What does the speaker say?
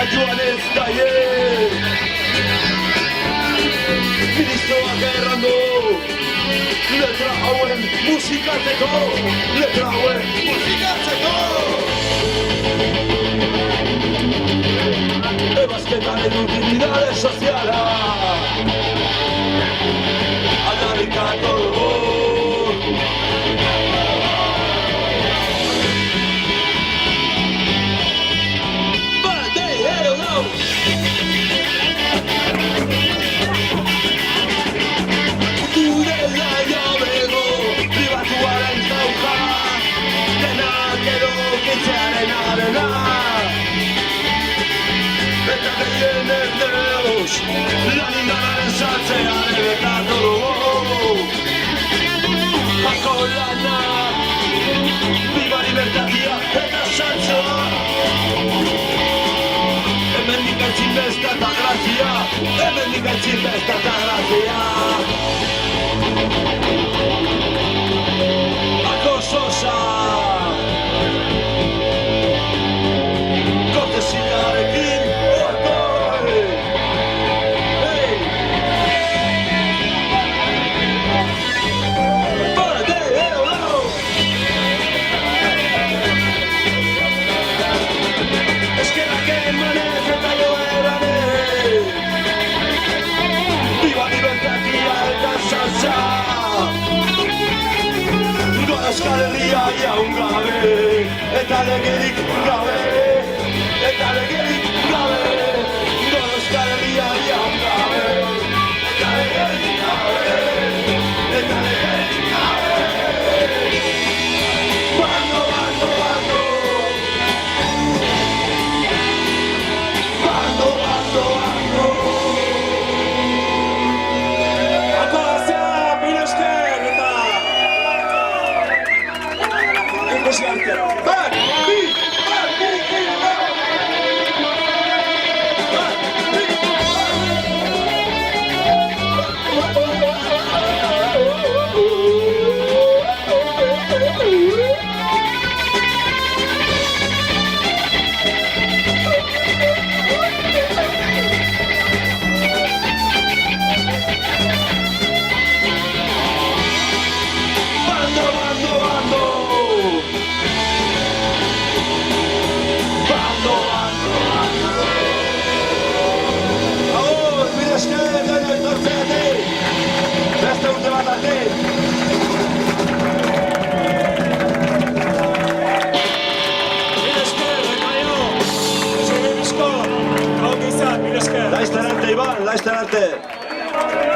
Etxera joan ez daie Ministroak errandu Letra hauen musikatzeko Letra hauen musikatzeko Ebazketaren utilidade soziala Aldarrikatu dugu Lan indararen saltzean ebetatu dugu Jako lana Biba libertatia eta saltzoa Hemendik aitzin besta eta grazia Hemendik aitzin besta eta grazia Ako sosa Kortesinarekin Euskal Herria jaun gabe, eta legerik gabe, eta legerik gabe. Euskal Herria jaun gabe, eta legerik gabe, eta legerik gabe. Bando, bando, bando. Bando, bando, bando. Akoazia, mila esker, eta... Back, beat, back, beat, back. Laizten arte, Iban, laizten arte.